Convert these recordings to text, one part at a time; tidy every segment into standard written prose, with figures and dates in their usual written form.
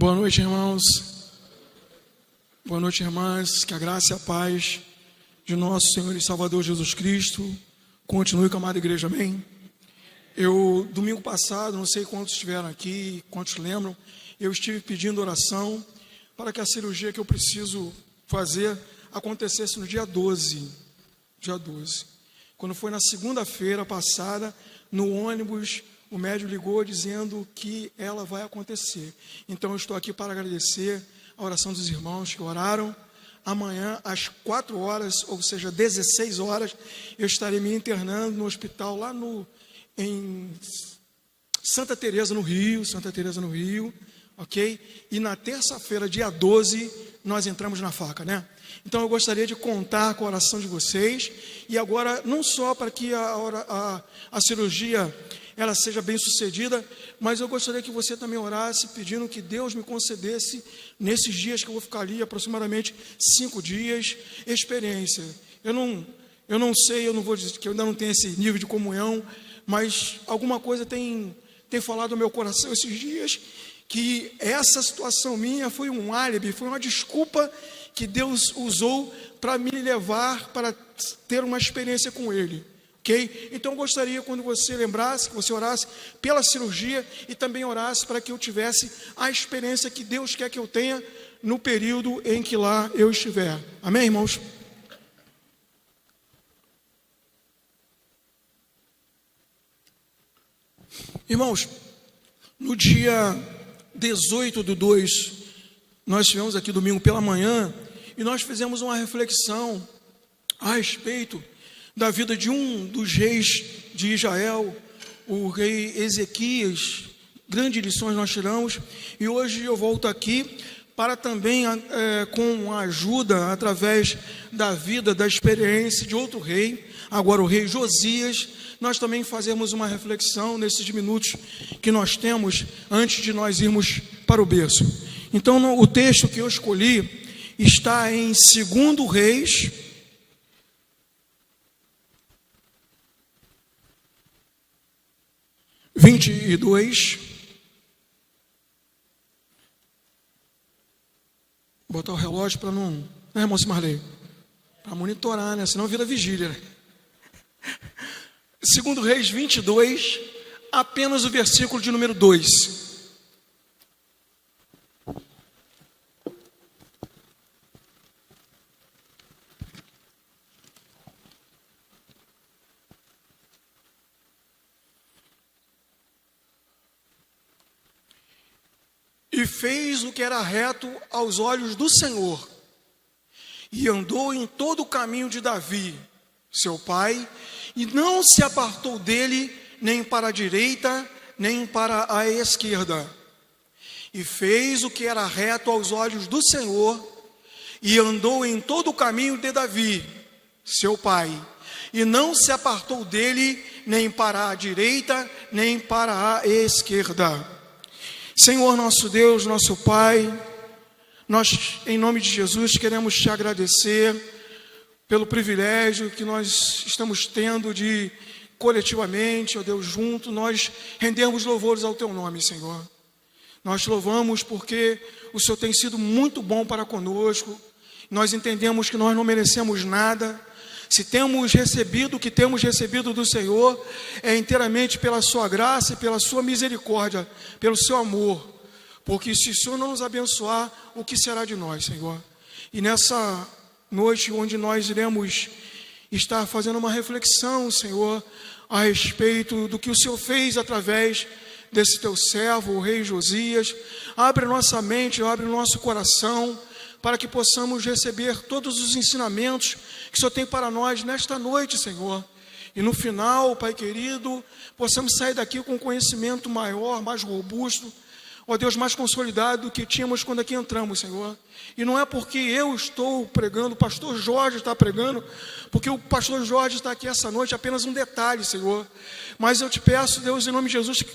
Boa noite, irmãos. Boa noite, irmãs. Que a graça e a paz de nosso Senhor e Salvador Jesus Cristo continue com a amada igreja, amém? Domingo passado, não sei quantos estiveram aqui, quantos lembram, eu estive pedindo oração para que a cirurgia que eu preciso fazer acontecesse no dia 12. Quando foi na segunda-feira passada, no ônibus, o médico ligou dizendo que ela vai acontecer. Então eu estou aqui para agradecer a oração dos irmãos que oraram. Amanhã, às 4 horas, ou seja, 16 horas, eu estarei me internando no hospital lá em Santa Teresa, no Rio, ok? E na terça-feira, dia 12, nós entramos na faca, né? Então eu gostaria de contar com a oração de vocês, e agora, não só para que a cirurgia ela seja bem sucedida, mas eu gostaria que você também orasse, pedindo que Deus me concedesse, nesses dias que eu vou ficar ali, aproximadamente 5 dias, experiência. Eu não sei, eu não vou dizer que eu ainda não tenho esse nível de comunhão, mas alguma coisa tem falado no meu coração esses dias, que essa situação minha foi um álibi, foi uma desculpa que Deus usou para me levar para ter uma experiência com Ele. Ok? Então eu gostaria, quando você lembrasse, que você orasse pela cirurgia e também orasse para que eu tivesse a experiência que Deus quer que eu tenha no período em que lá eu estiver. Amém, irmãos? Irmãos, no dia 18/2, nós estivemos aqui domingo pela manhã e nós fizemos uma reflexão a respeito da vida de um dos reis de Israel, o rei Ezequias. Grandes lições nós tiramos, e hoje eu volto aqui para também, com a ajuda, através da vida, da experiência de outro rei, agora o rei Josias, nós também fazemos uma reflexão nesses minutos que nós temos, antes de nós irmos para o berço. Então, o texto que eu escolhi está em 2 Reis, Vou botar o relógio para não, né, irmão Marley? Para monitorar, né? Senão vira vigília, né? 2 Reis 22, apenas o versículo de número 2. E fez o que era reto aos olhos do Senhor, e andou em todo o caminho de Davi, seu pai, e não se apartou dele, nem para a direita, nem para a esquerda. E fez o que era reto aos olhos do Senhor, e andou em todo o caminho de Davi, seu pai, e não se apartou dele, nem para a direita, nem para a esquerda. Senhor nosso Deus, nosso Pai, nós, em nome de Jesus, queremos te agradecer pelo privilégio que nós estamos tendo de, coletivamente, ó Deus, junto, nós rendemos louvores ao teu nome, Senhor. Nós te louvamos porque o Senhor tem sido muito bom para conosco. Nós entendemos que nós não merecemos nada. Se temos recebido o que temos recebido do Senhor, é inteiramente pela sua graça e pela sua misericórdia, pelo seu amor. Porque se o Senhor não nos abençoar, o que será de nós, Senhor? E nessa noite, onde nós iremos estar fazendo uma reflexão, Senhor, a respeito do que o Senhor fez através desse teu servo, o rei Josias, abre nossa mente, abre nosso coração, para que possamos receber todos os ensinamentos que o Senhor tem para nós nesta noite, Senhor. E no final, Pai querido, possamos sair daqui com um conhecimento maior, mais robusto, ó Deus, mais consolidado do que tínhamos quando aqui entramos, Senhor. E não é porque eu estou pregando, o pastor Jorge está pregando, porque o pastor Jorge está aqui essa noite, apenas um detalhe, Senhor. Mas eu te peço, Deus, em nome de Jesus, que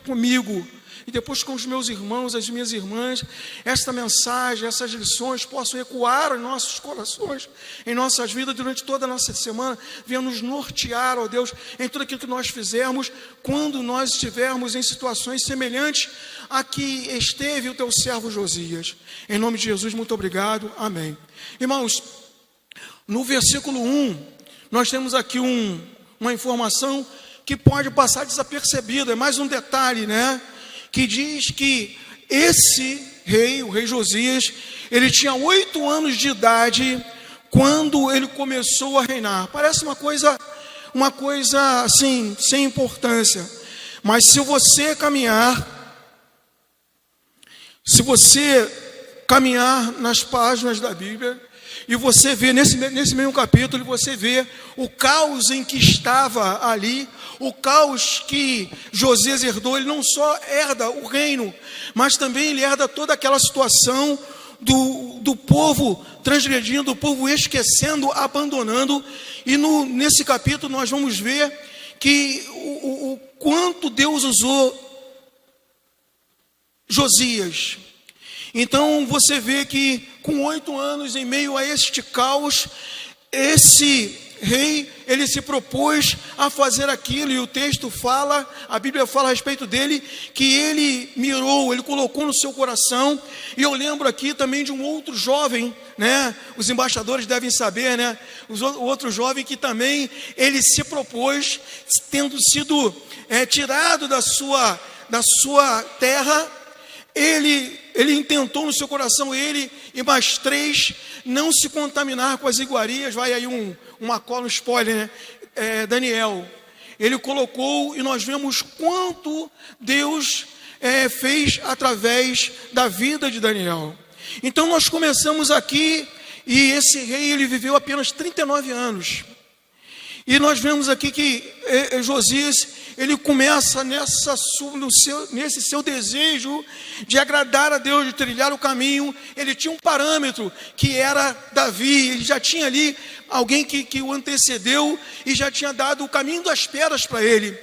comigo, e depois com os meus irmãos, as minhas irmãs, esta mensagem, essas lições possam ecoar em nossos corações, em nossas vidas durante toda a nossa semana, venha nos nortear, ó Deus, em tudo aquilo que nós fizermos, quando nós estivermos em situações semelhantes a que esteve o teu servo Josias. Em nome de Jesus, muito obrigado. Amém. Irmãos, no versículo 1, nós temos aqui uma informação que pode passar desapercebida, é mais um detalhe, né? Que diz que esse rei, o rei Josias, ele tinha 8 anos de idade quando ele começou a reinar. Parece uma coisa assim, sem importância, mas se você caminhar nas páginas da Bíblia, e você vê, nesse mesmo capítulo, você vê o caos em que estava ali, o caos que Josias herdou. Ele não só herda o reino, mas também ele herda toda aquela situação do povo transgredindo, do povo esquecendo, abandonando. E nesse capítulo nós vamos ver que o quanto Deus usou Josias. Então você vê que com 8 anos, em meio a este caos, esse rei, ele se propôs a fazer aquilo, e o texto fala, a Bíblia fala a respeito dele, que ele mirou, ele colocou no seu coração. E eu lembro aqui também de um outro jovem, né? Os embaixadores devem saber, né? O outro jovem que também ele se propôs, tendo sido tirado da sua terra, ele intentou no seu coração, ele e mais 3, não se contaminar com as iguarias. Vai aí uma cola, um spoiler, né? Daniel. Ele colocou, e nós vemos quanto Deus fez através da vida de Daniel. Então nós começamos aqui, e esse rei, ele viveu apenas 39 anos. E nós vemos aqui que Josias, ele começa nesse seu desejo de agradar a Deus, de trilhar o caminho. Ele tinha um parâmetro, que era Davi. Ele já tinha ali alguém que o antecedeu e já tinha dado o caminho das pedras para ele.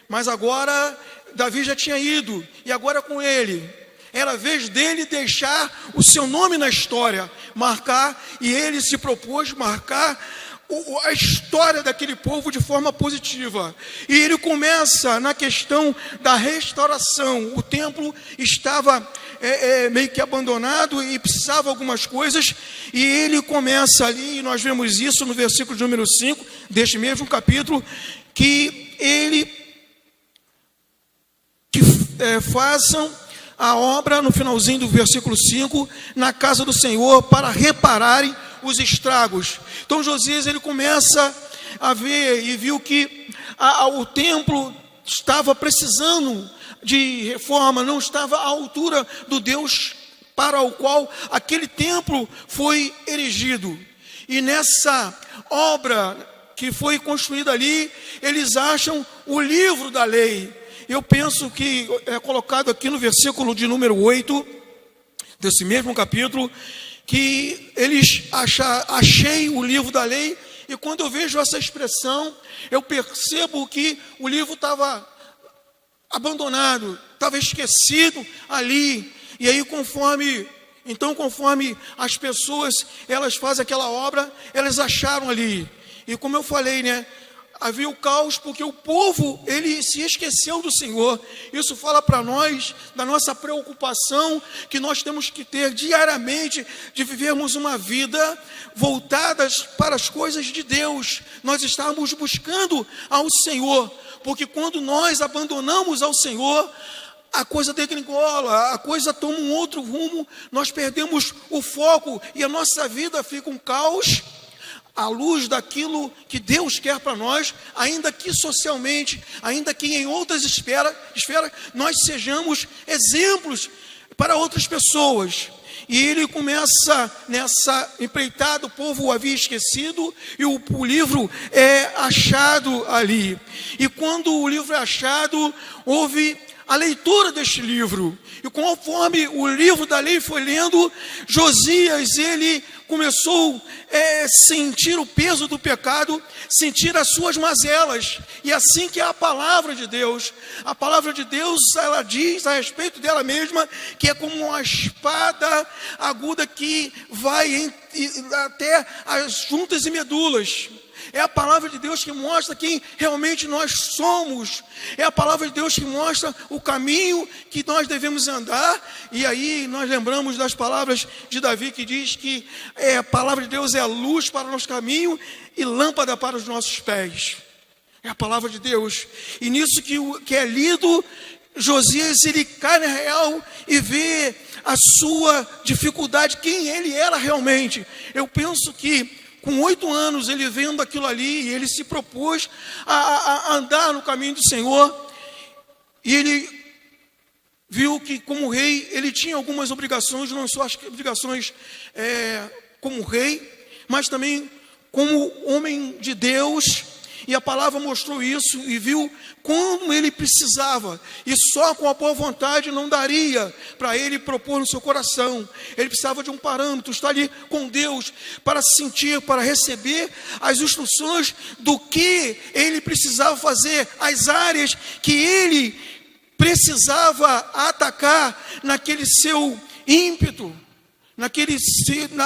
Mas agora Davi já tinha ido, e agora com ele era a vez dele deixar o seu nome na história, marcar, e ele se propôs marcar a história daquele povo de forma positiva. E ele começa na questão da restauração. O templo estava meio que abandonado e precisava algumas coisas, e ele começa ali, e nós vemos isso no versículo de número 5 deste mesmo capítulo, que façam a obra, no finalzinho do versículo 5, na casa do Senhor, para repararem os estragos. Então Josias, ele começa a ver, e viu que o templo estava precisando de reforma, não estava à altura do Deus para o qual aquele templo foi erigido. E nessa obra que foi construída ali, eles acham o livro da lei. Eu penso que é colocado aqui no versículo de número 8, desse mesmo capítulo, que eles achei o livro da lei. E quando eu vejo essa expressão, eu percebo que o livro estava abandonado, estava esquecido ali. E aí conforme as pessoas, elas fazem aquela obra, elas acharam ali. E como eu falei, né? Havia o caos porque o povo, ele se esqueceu do Senhor. Isso fala para nós da nossa preocupação que nós temos que ter diariamente, de vivermos uma vida voltadas para as coisas de Deus. Nós estamos buscando ao Senhor, porque quando nós abandonamos ao Senhor, a coisa degringola, a coisa toma um outro rumo, nós perdemos o foco e a nossa vida fica um caos à luz daquilo que Deus quer para nós, ainda que socialmente, ainda que em outras esferas, nós sejamos exemplos para outras pessoas. E ele começa nessa empreitada, o povo o havia esquecido, e o livro é achado ali. E quando o livro é achado, houve a leitura deste livro. E conforme o livro da lei foi lendo, Josias, ele começou a sentir o peso do pecado, sentir as suas mazelas. E assim que é a palavra de Deus. A palavra de Deus, ela diz a respeito dela mesma, que é como uma espada aguda que vai até as juntas e medulas. É a palavra de Deus que mostra quem realmente nós somos. É a palavra de Deus que mostra o caminho que nós devemos andar. E aí nós lembramos das palavras de Davi, que diz que a palavra de Deus é a luz para o nosso caminho e lâmpada para os nossos pés. É a palavra de Deus. E nisso que é lido, Josias, ele cai na real e vê a sua dificuldade, quem ele era realmente. Eu penso que com 8 anos, ele vendo aquilo ali, ele se propôs a andar no caminho do Senhor. E ele viu que, como rei, ele tinha algumas obrigações, não só as obrigações como rei, mas também como homem de Deus. E a palavra mostrou isso e viu como ele precisava. E só com a boa vontade não daria para ele propor no seu coração. Ele precisava de um parâmetro, estar ali com Deus para sentir, para receber as instruções do que ele precisava fazer, as áreas que ele precisava atacar naquele seu ímpeto.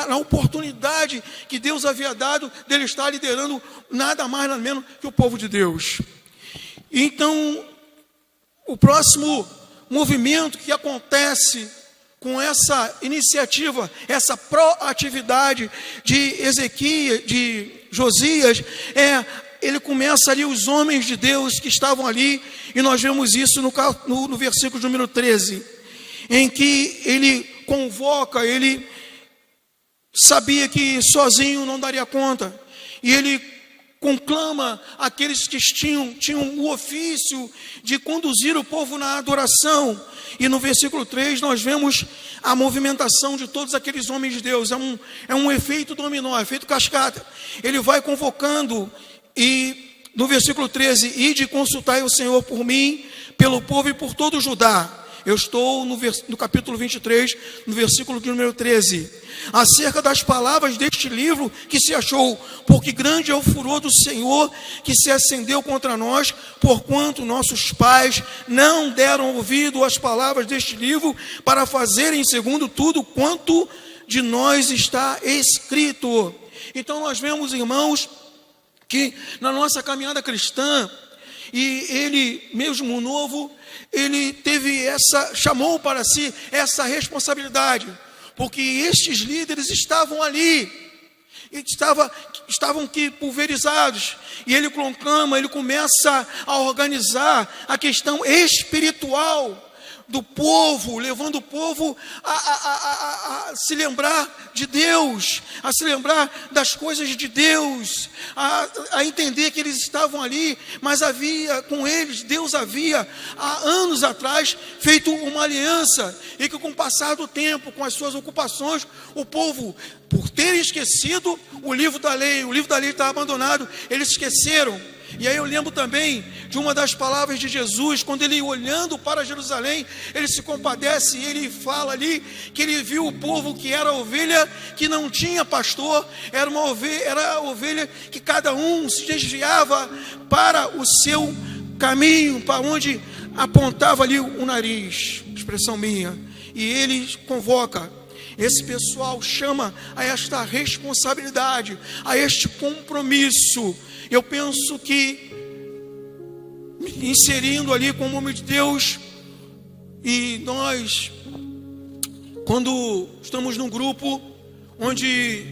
Na oportunidade que Deus havia dado dele estar liderando nada mais nada menos que o povo de Deus. Então, o próximo movimento que acontece com essa iniciativa, essa proatividade de Josias, ele começa ali, os homens de Deus que estavam ali, e nós vemos isso no versículo número 13, em que ele convoca, ele sabia que sozinho não daria conta, e ele conclama aqueles que tinham o ofício de conduzir o povo na adoração. E no versículo 3 nós vemos a movimentação de todos aqueles homens de Deus. É um efeito dominó, efeito cascata. Ele vai convocando, e no versículo 13, ide consultai o Senhor por mim, pelo povo e por todo o Judá. Eu estou no capítulo 23, no versículo número 13. Acerca das palavras deste livro que se achou, porque grande é o furor do Senhor que se acendeu contra nós, porquanto nossos pais não deram ouvido às palavras deste livro, para fazerem segundo tudo quanto de nós está escrito. Então nós vemos, irmãos, que na nossa caminhada cristã, e ele mesmo novo, ele chamou para si essa responsabilidade, porque estes líderes estavam ali, estavam aqui pulverizados, e ele conclama, ele começa a organizar a questão espiritual do povo, levando o povo a se lembrar de Deus, a se lembrar das coisas de Deus, a entender que eles estavam ali, mas havia com eles, Deus havia há anos atrás feito uma aliança, e que com o passar do tempo, com as suas ocupações, o povo, por ter esquecido o livro da lei estava abandonado, eles esqueceram. E aí eu lembro também de uma das palavras de Jesus, quando ele, olhando para Jerusalém, ele se compadece e ele fala ali que ele viu o povo que era ovelha que não tinha pastor, era a ovelha que cada um se desviava para o seu caminho, para onde apontava ali o nariz, expressão minha. E ele convoca esse pessoal, chama a esta responsabilidade, a este compromisso. Eu penso que, inserindo ali como homem de Deus, e nós, quando estamos num grupo onde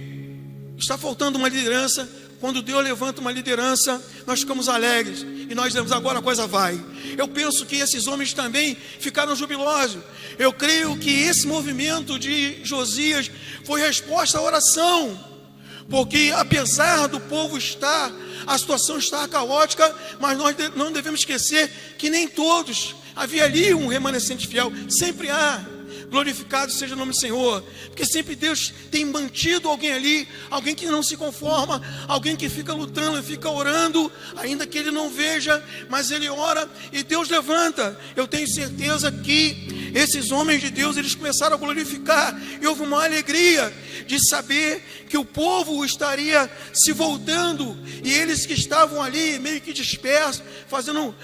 está faltando uma liderança, quando Deus levanta uma liderança, nós ficamos alegres, e nós dizemos, agora a coisa vai. Eu penso que esses homens também ficaram jubilosos. Eu creio que esse movimento de Josias foi resposta à oração, porque apesar do povo a situação está caótica, mas nós não devemos esquecer que nem todos, havia ali um remanescente fiel, sempre há. glorificado seja o nome do Senhor, porque sempre Deus tem mantido alguém ali, alguém que não se conforma, alguém que fica lutando, fica orando, ainda que ele não veja, mas ele ora e Deus levanta. Eu tenho certeza que esses homens de Deus, eles começaram a glorificar, e houve uma alegria de saber que o povo estaria se voltando, e eles que estavam ali meio que dispersos, fazendo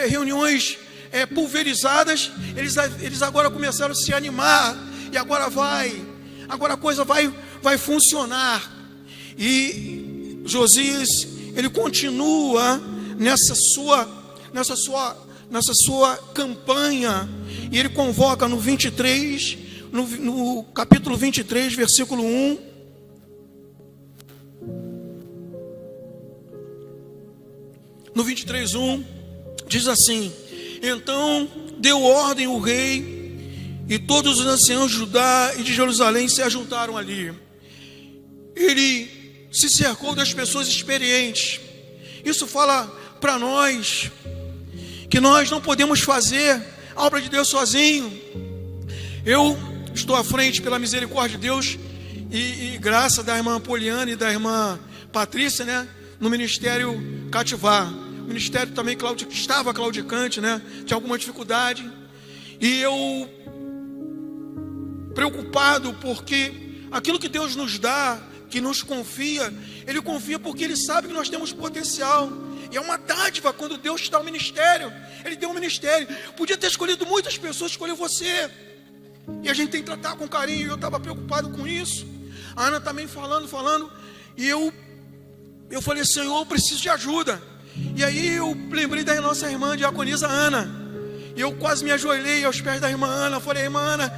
reuniões pulverizadas, eles agora começaram a se animar, e agora a coisa vai funcionar. E Josias, ele continua nessa sua campanha, e ele convoca no 23, no capítulo 23, versículo 1, no 23:1, diz assim: então deu ordem o rei, e todos os anciãos de Judá e de Jerusalém se ajuntaram ali. Ele se cercou das pessoas experientes. Isso fala para nós que nós não podemos fazer a obra de Deus sozinho. Eu estou à frente, pela misericórdia de Deus e graça da irmã Poliana e da irmã Patrícia, né, no ministério Cativar. O ministério também estava claudicante, né, tinha alguma dificuldade, e eu preocupado, porque aquilo que Deus nos dá, que nos confia, Ele confia porque Ele sabe que nós temos potencial. E é uma dádiva quando Deus te dá um ministério. Ele deu um ministério. Podia ter escolhido muitas pessoas, escolheu você. E a gente tem que tratar com carinho. Eu estava preocupado com isso. A Ana também falando. E eu falei: Senhor, eu preciso de ajuda. E aí eu lembrei da nossa irmã diaconisa Ana. E eu quase me ajoelhei aos pés da irmã Ana. Eu falei: irmã Ana,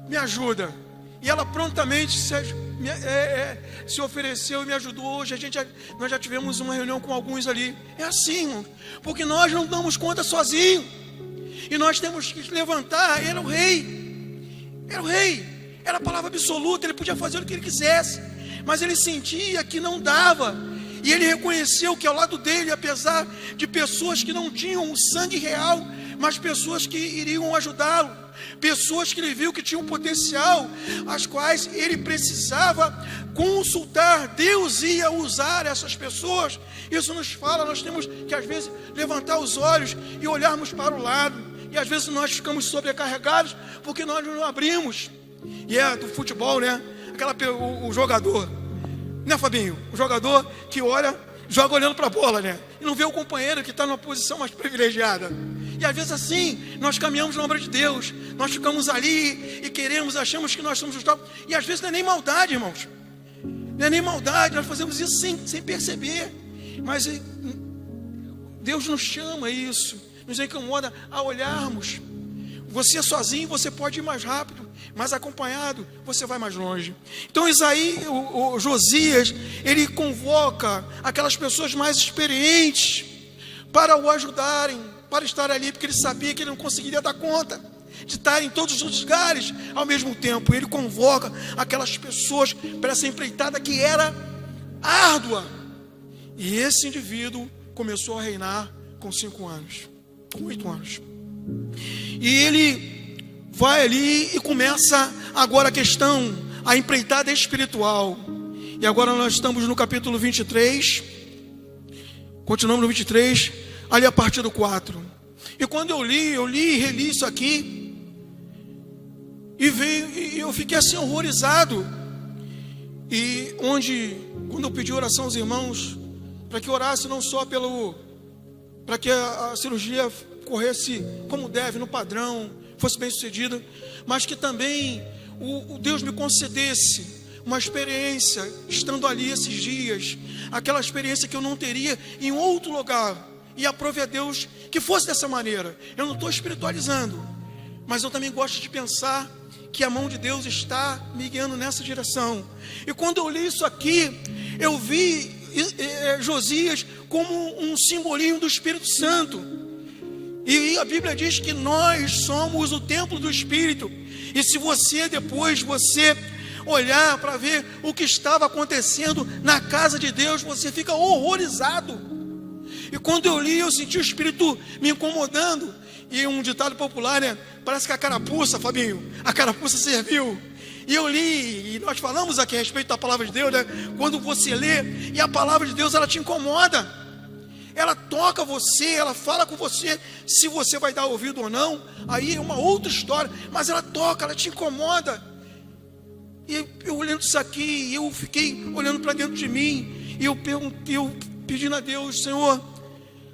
me ajuda. E ela prontamente se ofereceu e me ajudou. Hoje nós já tivemos uma reunião com alguns ali. É assim, irmão, porque nós não damos conta sozinhos, e nós temos que levantar. Era o rei, era a palavra absoluta. Ele podia fazer o que ele quisesse, mas ele sentia que não dava, e ele reconheceu que ao lado dele, apesar de pessoas que não tinham o sangue real, mas pessoas que iriam ajudá-lo, pessoas que ele viu que tinham potencial, as quais ele precisava consultar. Deus ia usar essas pessoas. Isso nos fala, nós temos que às vezes levantar os olhos e olharmos para o lado, e às vezes nós ficamos sobrecarregados porque nós não abrimos. E é do futebol, né? O jogador, né, Fabinho? O jogador que joga olhando para a bola, né? E não vê o companheiro que está numa posição mais privilegiada. E às vezes assim, nós caminhamos na obra de Deus, nós ficamos ali e achamos que nós somos justiça. E às vezes não é nem maldade, irmãos. Não é nem maldade, nós fazemos isso sem perceber. Mas Deus nos chama a isso, nos incomoda a olharmos. Você sozinho, você pode ir mais rápido, mas acompanhado, você vai mais longe. Então o Josias, ele convoca aquelas pessoas mais experientes para o ajudarem, para estar ali, porque ele sabia que ele não conseguiria dar conta de estar em todos os lugares ao mesmo tempo. Ele convoca aquelas pessoas para essa empreitada que era árdua. E esse indivíduo começou a reinar com 5 anos, com 8 anos. E ele vai ali e começa agora a empreitada empreitada espiritual. E agora nós estamos no capítulo 23, continuamos no 23, ali a partir do 4. E quando eu li e reli isso aqui, e eu fiquei assim horrorizado. E quando eu pedi oração aos irmãos, para que orasse não só para que a cirurgia corresse como deve, no padrão, fosse bem sucedida, mas que também o Deus me concedesse uma experiência, estando ali esses dias, aquela experiência que eu não teria em outro lugar. E aprove a Deus que fosse dessa maneira. Eu não estou espiritualizando, mas eu também gosto de pensar que a mão de Deus está me guiando nessa direção. E quando eu li isso aqui, eu vi Josias como um simbolinho do Espírito Santo. E a Bíblia diz que nós somos o templo do Espírito. E se depois você olhar para ver o que estava acontecendo na casa de Deus, você fica horrorizado. E quando eu li, eu senti o Espírito me incomodando. E um ditado popular, né? parece que a carapuça, Fabinho, a carapuça serviu. E eu li, e nós falamos aqui a respeito da palavra de Deus, né? Quando você lê, e a palavra de Deus, ela te incomoda, ela toca você, ela fala com você, se você vai dar ouvido ou não, aí é uma outra história, mas ela toca, ela te incomoda. E eu olhando isso aqui, eu fiquei olhando para dentro de mim, e eu pedindo a Deus: Senhor,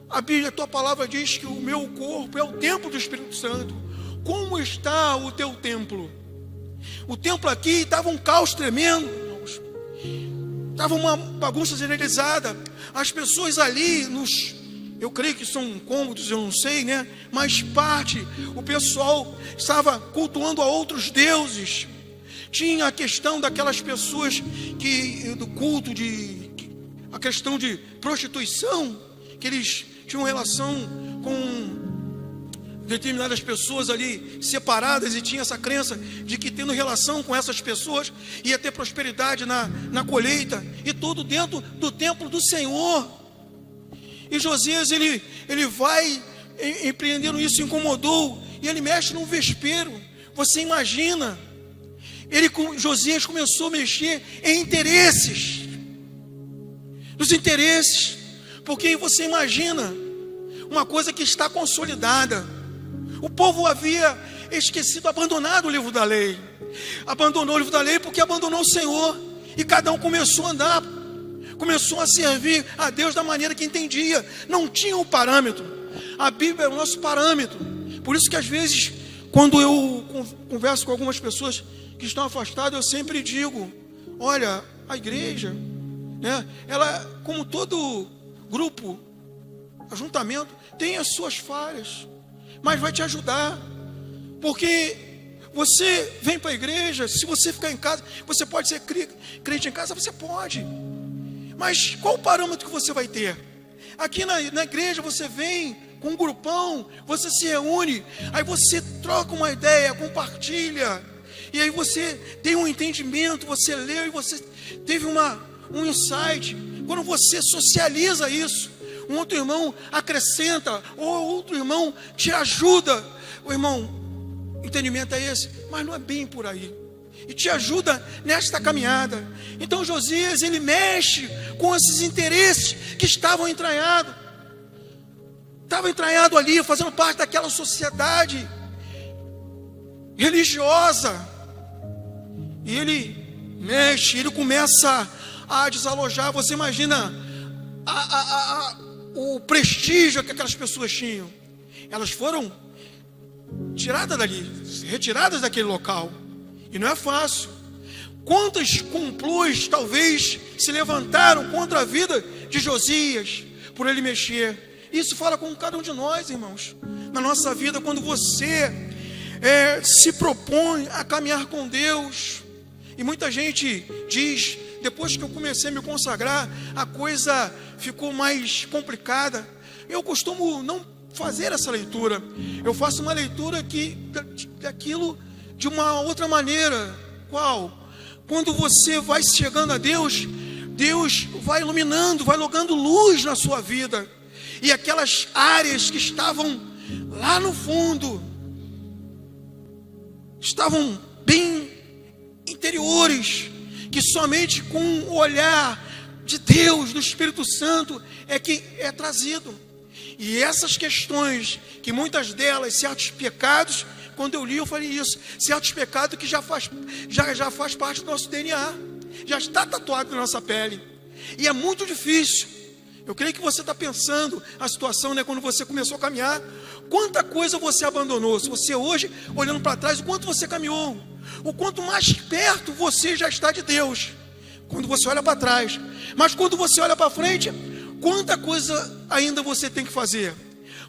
a tua palavra diz que o meu corpo é o templo do Espírito Santo. Como está o teu templo? O templo aqui estava um caos tremendo, irmãos. Estava uma bagunça generalizada. As pessoas ali, eu creio que são cômodos, eu não sei, né? Mas o pessoal estava cultuando a outros deuses. Tinha a questão daquelas pessoas do culto a questão de prostituição, que eles tinham relação com determinadas pessoas ali separadas, e tinha essa crença de que tendo relação com essas pessoas ia ter prosperidade na colheita, e tudo dentro do templo do Senhor. E Josias ele vai empreendendo isso, incomodou, e ele mexe num vespeiro. Você imagina, Josias começou a mexer em interesses, nos interesses, porque você imagina uma coisa que está consolidada. O povo havia esquecido, abandonado o livro da lei. Abandonou o livro da lei porque abandonou o Senhor. E cada um começou a andar, começou a servir a Deus da maneira que entendia. Não tinha um parâmetro. A Bíblia é o nosso parâmetro. Por isso que às vezes, quando eu converso com algumas pessoas que estão afastadas, eu sempre digo: olha, a igreja, né, ela, como todo grupo, ajuntamento, tem as suas falhas, mas vai te ajudar, porque você vem para a igreja. Se você ficar em casa, você pode ser crente em casa, você pode, mas qual o parâmetro que você vai ter? Aqui na igreja você vem com um grupão, você se reúne, aí você troca uma ideia, compartilha, e aí você tem um entendimento, você leu e você teve um insight. Quando você socializa isso, um outro irmão acrescenta, ou outro irmão te ajuda. O irmão, entendimento é esse, mas não é bem por aí, e te ajuda nesta caminhada. Então Josias, ele mexe com esses interesses que estavam entranhados ali, fazendo parte daquela sociedade religiosa. E ele mexe, ele começa a desalojar. Você imagina o prestígio que aquelas pessoas tinham. Elas foram tiradas dali, retiradas daquele local, e não é fácil. Quantos complôs talvez se levantaram contra a vida de Josias por ele mexer? Isso fala com cada um de nós, irmãos, na nossa vida. Quando você se propõe a caminhar com Deus, e muita gente diz: depois que eu comecei a me consagrar, a coisa ficou mais complicada. Eu costumo não fazer essa leitura. Eu faço uma leitura daquilo de uma outra maneira. Qual? Quando você vai chegando a Deus, Deus vai iluminando, vai jogando luz na sua vida. E aquelas áreas que estavam lá no fundo, estavam bem interiores, que somente com o olhar de Deus, do Espírito Santo, é que é trazido. E essas questões, que muitas delas, certos pecados, quando eu li eu falei isso, certos pecados que já faz parte do nosso DNA, já está tatuado na nossa pele, e é muito difícil. Eu creio que você está pensando a situação, né, quando você começou a caminhar, quanta coisa você abandonou. Se você hoje, olhando para trás, o quanto você caminhou, o quanto mais perto você já está de Deus, quando você olha para trás. Mas quando você olha para frente, quanta coisa ainda você tem que fazer,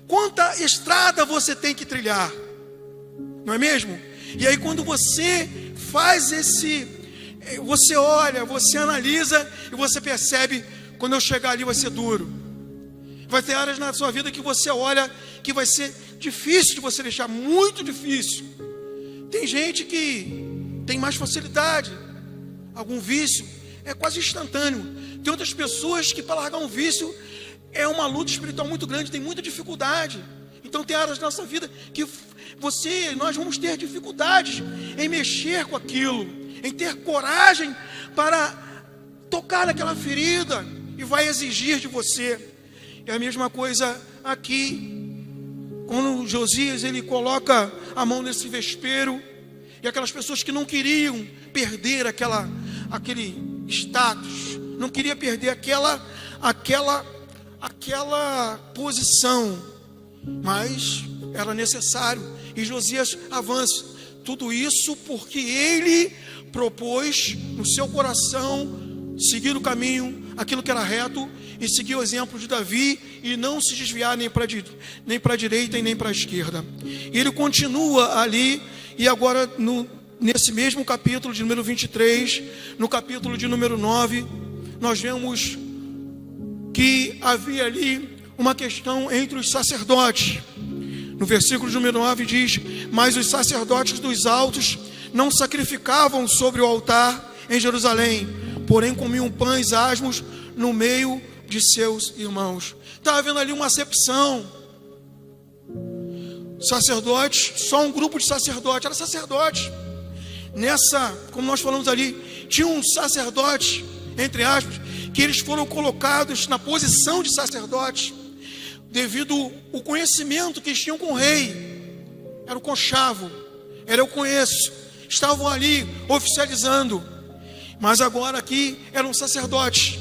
quanta estrada você tem que trilhar, não é mesmo? E aí quando você faz você olha, você analisa, e você percebe: quando eu chegar ali vai ser duro. Vai ter áreas na sua vida que você olha que vai ser difícil de você deixar, muito difícil. Tem gente que tem mais facilidade, algum vício é quase instantâneo. Tem outras pessoas que para largar um vício é uma luta espiritual muito grande, tem muita dificuldade. Então tem áreas da nossa vida que nós vamos ter dificuldades em mexer com aquilo, em ter coragem para tocar naquela ferida, e vai exigir de você. É a mesma coisa aqui, quando Josias ele coloca a mão nesse vespeiro, e aquelas pessoas que não queriam perder aquele status, não queria perder aquela posição, mas era necessário, e Josias avança. Tudo isso porque ele propôs no seu coração seguir o caminho, aquilo que era reto, e seguir o exemplo de Davi, e não se desviar nem para a direita e nem para a esquerda. E ele continua ali, e agora nesse mesmo capítulo de número 23, no capítulo de número 9, nós vemos que havia ali uma questão entre os sacerdotes. No versículo de número 9 diz: mas os sacerdotes dos altos não sacrificavam sobre o altar em Jerusalém, porém comiam pães asmos no meio de seus irmãos. Estava havendo ali uma acepção. Sacerdotes, só um grupo de sacerdotes, era sacerdote. Como nós falamos ali, tinha um sacerdote, entre aspas, que eles foram colocados na posição de sacerdote devido ao conhecimento que eles tinham com o rei. Era o conchavo, era o conheço, estavam ali oficializando. Mas agora aqui eram sacerdotes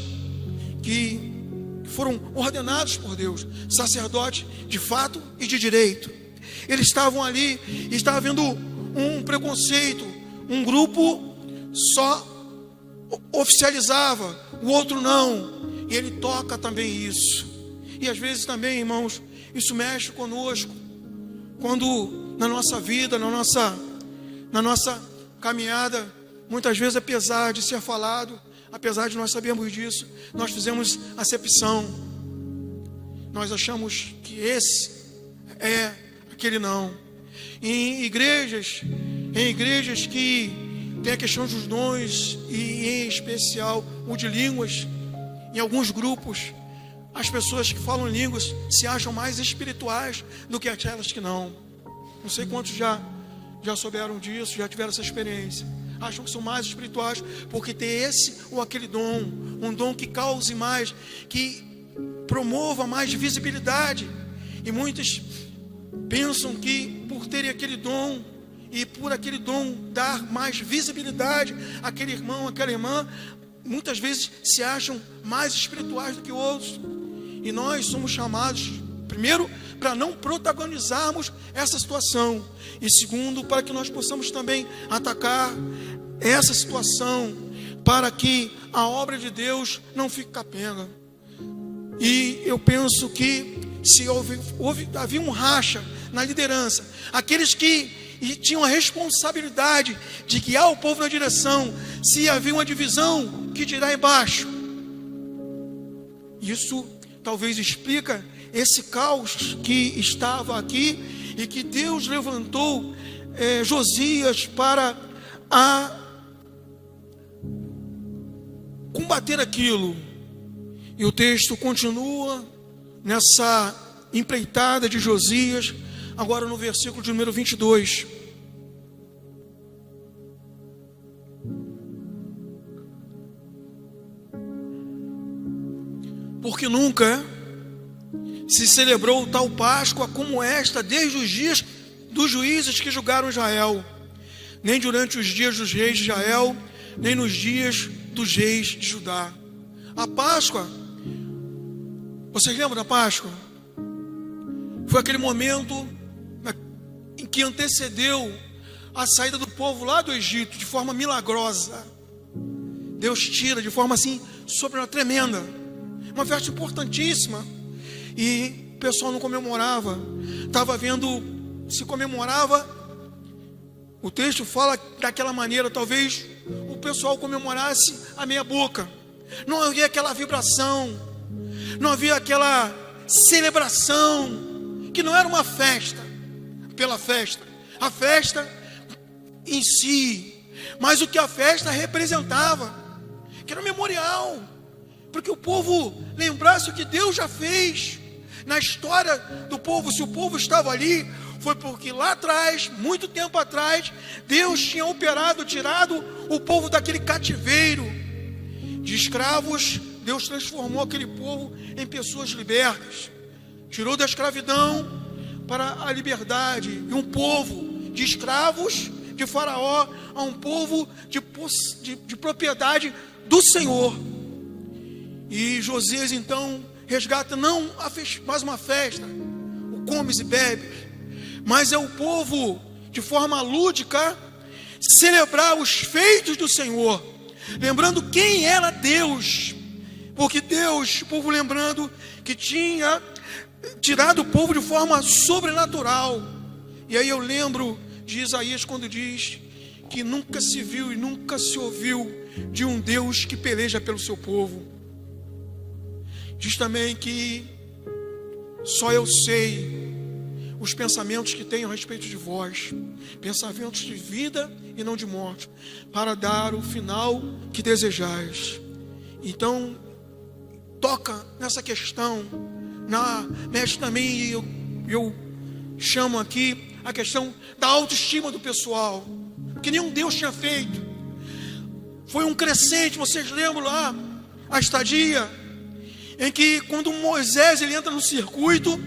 que foram ordenados por Deus, sacerdotes de fato e de direito. Eles estavam ali e estava havendo um preconceito. Um grupo só oficializava, o outro não, e ele toca também isso. E às vezes também, irmãos, isso mexe conosco, quando na nossa vida, na nossa caminhada, muitas vezes, apesar de ser falado, apesar de nós sabermos disso, nós fizemos acepção, nós achamos que esse é aquele não. Em igrejas que tem a questão dos dons, e em especial o de línguas, em alguns grupos, as pessoas que falam línguas se acham mais espirituais do que aquelas que não. Não sei quantos já souberam disso, já tiveram essa experiência. Acham que são mais espirituais porque tem esse ou aquele dom, um dom que cause mais, que promova mais visibilidade. E muitos pensam que por terem aquele dom, e por aquele dom dar mais visibilidade àquele irmão, àquela irmã, muitas vezes se acham mais espirituais do que outros. E nós somos chamados, primeiro, para não protagonizarmos essa situação, e segundo, para que nós possamos também atacar essa situação, para que a obra de Deus não fique capenga. E eu penso que se havia um racha na liderança, aqueles que tinham a responsabilidade de guiar o povo na direção, se havia uma divisão, que dirá embaixo. Isso talvez explica esse caos que estava aqui, e que Deus levantou Josias para combater aquilo. E o texto continua nessa empreitada de Josias, agora no versículo de número 22. Porque nunca se celebrou tal Páscoa como esta, desde os dias dos juízes que julgaram Israel, nem durante os dias dos reis de Israel, nem nos dias dos reis de Judá. A Páscoa, vocês lembram da Páscoa? Foi aquele momento em que antecedeu a saída do povo lá do Egito, de forma milagrosa. Deus tira de forma assim, sobrenatural, tremenda. Uma festa importantíssima. E o pessoal não comemorava. Estava vendo, se comemorava. O texto fala daquela maneira, talvez o pessoal comemorasse a meia boca. Não havia aquela vibração, não havia aquela celebração, que não era uma festa pela festa, a festa em si, mas o que a festa representava, que era um memorial, porque o povo lembrasse o que Deus já fez na história do povo. Se o povo estava ali, foi porque lá atrás, muito tempo atrás, Deus tinha tirado o povo daquele cativeiro de escravos. Deus transformou aquele povo em pessoas libertas, tirou da escravidão para a liberdade, e um povo de escravos de Faraó a um povo de propriedade do Senhor. E Josias então resgata não mais uma festa, o comes e bebes, mas é o povo de forma lúdica celebrar os feitos do Senhor, lembrando quem era Deus, porque Deus, o povo lembrando que tinha tirado o povo de forma sobrenatural. E aí eu lembro de Isaías quando diz que nunca se viu e nunca se ouviu de um Deus que peleja pelo seu povo. Diz também que só eu sei os pensamentos que tenho a respeito de vós, pensamentos de vida e não de morte, para dar o final que desejais. Então, toca nessa questão, mexe também, eu chamo aqui a questão da autoestima do pessoal, que nenhum Deus tinha feito. Foi um crescente, vocês lembram lá, a estadia, em que quando Moisés ele entra no circuito,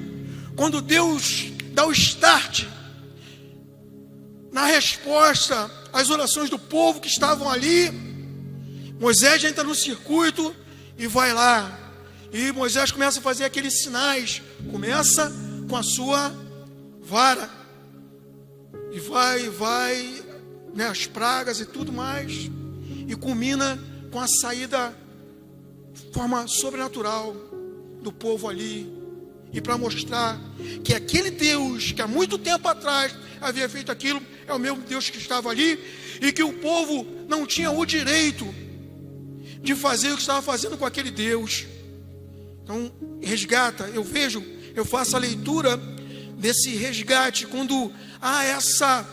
quando Deus dá o start na resposta às orações do povo que estavam ali, Moisés já entra no circuito e vai lá, e Moisés começa a fazer aqueles sinais, começa com a sua vara, e vai, né, as pragas e tudo mais, e culmina com a saída de forma sobrenatural do povo ali, e para mostrar que aquele Deus que há muito tempo atrás havia feito aquilo, é o mesmo Deus que estava ali, e que o povo não tinha o direito de fazer o que estava fazendo com aquele Deus. Então resgata, eu faço a leitura desse resgate, quando há essa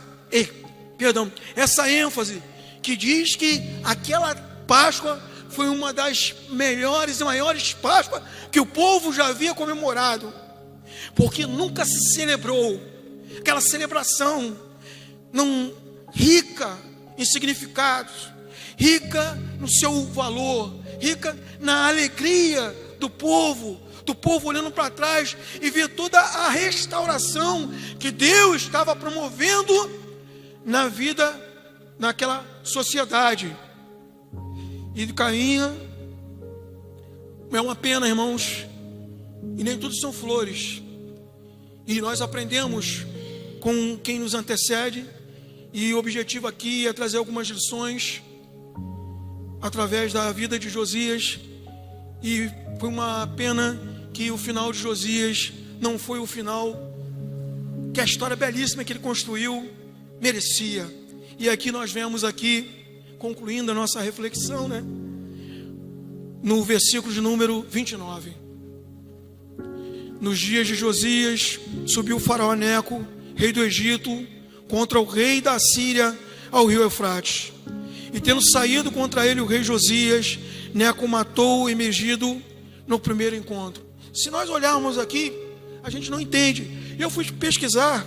ênfase, que diz que aquela Páscoa foi uma das melhores e maiores Páscoas que o povo já havia comemorado, porque nunca se celebrou aquela celebração não rica em significados, rica no seu valor, rica na alegria do povo olhando para trás e ver toda a restauração que Deus estava promovendo na vida, naquela sociedade. E caminha, é uma pena, irmãos, e nem tudo são flores, e nós aprendemos com quem nos antecede, e o objetivo aqui é trazer algumas lições através da vida de Josias. E foi uma pena que o final de Josias não foi o final que a história belíssima que ele construiu merecia. E aqui nós vemos aqui, concluindo a nossa reflexão, né, no versículo de número 29. Nos dias de Josias, subiu o faraó Neco, rei do Egito, contra o rei da Síria ao rio Eufrates. E tendo saído contra ele o rei Josias, Neco matou e Megido no primeiro encontro. Se nós olharmos aqui, a gente não entende. Eu fui pesquisar.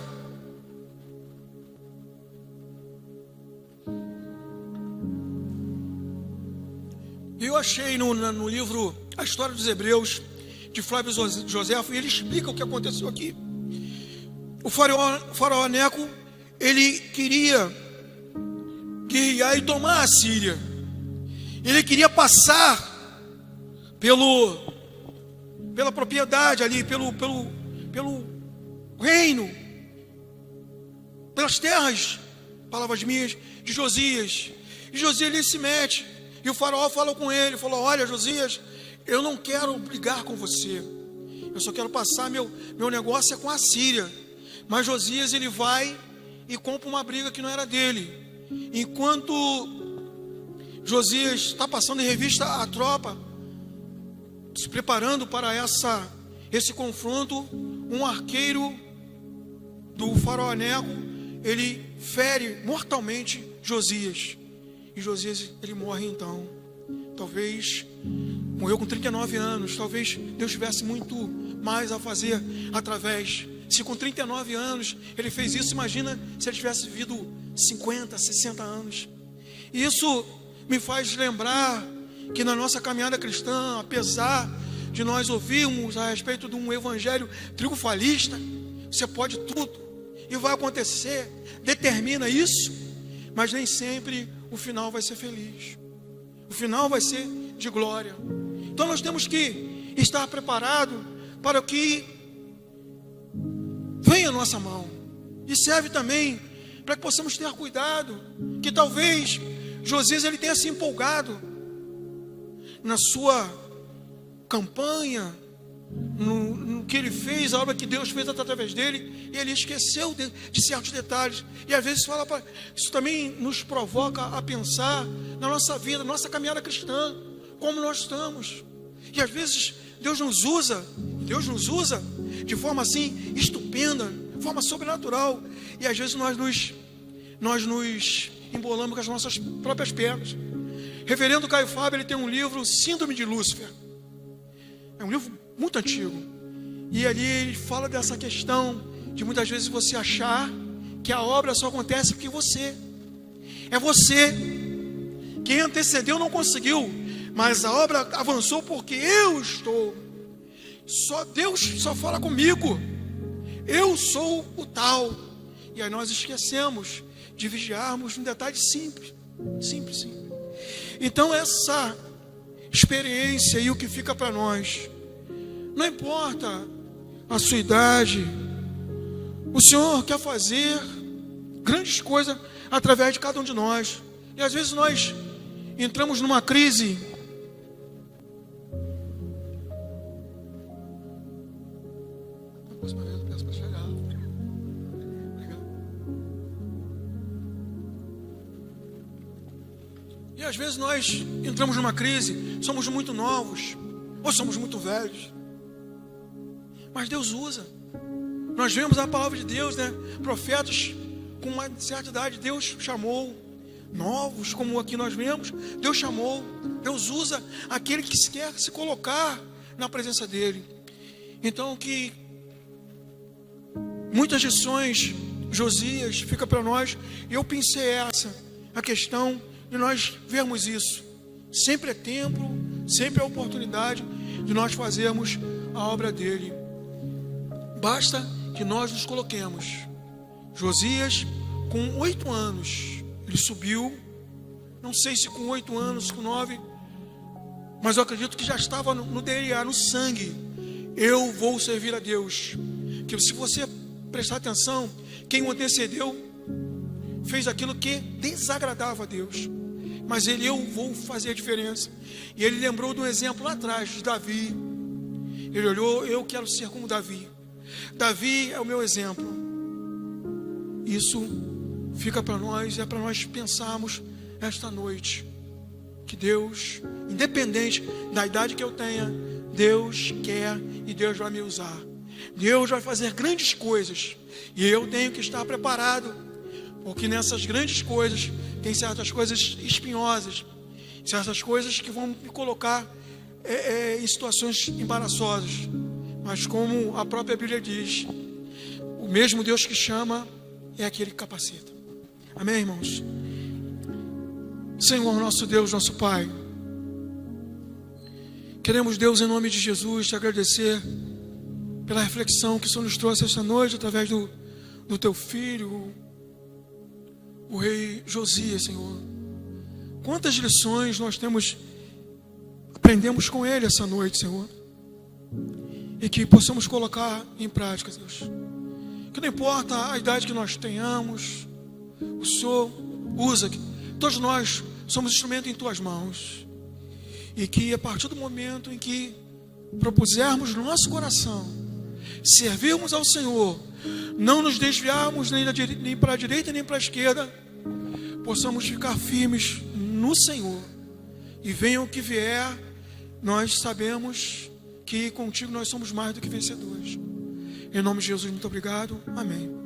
Eu achei no livro A História dos Hebreus, de Flávio Joséfo, e ele explica o que aconteceu aqui. O faraó Neco, ele queria guerrear e tomar a Síria. Ele queria passar pela propriedade ali, pelo reino, pelas terras, palavras minhas, de Josias. E Josias ele se mete, e o faraó falou com ele, falou: olha, Josias, eu não quero brigar com você, eu só quero passar, meu negócio é com a Síria. Mas Josias ele vai e compra uma briga que não era dele. Enquanto Josias está passando em revista a tropa, se preparando para esse confronto, um arqueiro do faraó Neco, ele fere mortalmente Josias, e Josias ele morre então. Talvez morreu com 39 anos, talvez Deus tivesse muito mais a fazer através Se com 39 anos ele fez isso, imagina se ele tivesse vivido 50, 60 anos. E isso me faz lembrar que na nossa caminhada cristã, apesar de nós ouvirmos a respeito de um evangelho triunfalista, você pode tudo e vai acontecer, determina isso, mas nem sempre o final vai ser feliz, o final vai ser de glória. Então nós temos que estar preparados para o que vem à nossa mão, e serve também para que possamos ter cuidado, que talvez Josias ele tenha se empolgado na sua campanha, no que ele fez, a obra que Deus fez através dele, e ele esqueceu de certos detalhes. E às vezes isso também nos provoca a pensar na nossa vida, na nossa caminhada cristã, como nós estamos. E às vezes Deus nos usa de forma assim estupenda, de forma sobrenatural, e às vezes nós nos embolamos com as nossas próprias pernas. Reverendo Caio Fábio, ele tem um livro, Síndrome de Lúcifer. É um livro muito antigo. E ali ele fala dessa questão de muitas vezes você achar que a obra só acontece porque é você. Quem antecedeu não conseguiu, mas a obra avançou porque eu estou. Deus só fala comigo. Eu sou o tal. E aí nós esquecemos de vigiarmos um detalhe simples. Então essa experiência e o que fica para nós, não importa a sua idade, o Senhor quer fazer grandes coisas através de cada um de nós. E às vezes nós entramos numa crise às vezes nós entramos numa crise, somos muito novos, ou somos muito velhos, mas Deus usa. Nós vemos a palavra de Deus, né? Profetas com uma certa idade, Deus chamou, novos, como aqui nós vemos, Deus chamou. Deus usa aquele que quer se colocar na presença dEle. Então que muitas lições, Josias, fica para nós, e eu pensei a questão de nós vermos isso. Sempre é tempo, sempre é oportunidade de nós fazermos a obra dele. Basta que nós nos coloquemos. Josias, com 8 anos, ele subiu, não sei se com 8 anos, com 9, mas eu acredito que já estava no DNA, no sangue. Eu vou servir a Deus. Que se você prestar atenção, quem o antecedeu fez aquilo que desagradava a Deus, mas eu vou fazer a diferença. E ele lembrou de um exemplo lá atrás, de Davi. Ele olhou, eu quero ser como Davi. Davi é o meu exemplo. Isso fica para nós, é para nós pensarmos esta noite, que Deus, independente da idade que eu tenha, Deus quer e Deus vai me usar. Deus vai fazer grandes coisas, e eu tenho que estar preparado, porque nessas grandes coisas tem certas coisas espinhosas, certas coisas que vão me colocar em situações embaraçosas. Mas como a própria Bíblia diz, o mesmo Deus que chama é aquele que capacita. Amém, irmãos? Senhor, nosso Deus, nosso Pai, queremos, Deus, em nome de Jesus, te agradecer pela reflexão que o Senhor nos trouxe esta noite, através do teu filho, o rei Josias, Senhor. Quantas lições nós aprendemos com ele essa noite, Senhor, e que possamos colocar em prática, Deus. Que não importa a idade que nós tenhamos, o Senhor usa, todos nós somos instrumento em tuas mãos, e que a partir do momento em que propusermos no nosso coração servirmos ao Senhor, não nos desviarmos nem para a direita nem para a esquerda, possamos ficar firmes no Senhor, e venha o que vier, nós sabemos que contigo nós somos mais do que vencedores. Em nome de Jesus, muito obrigado. Amém.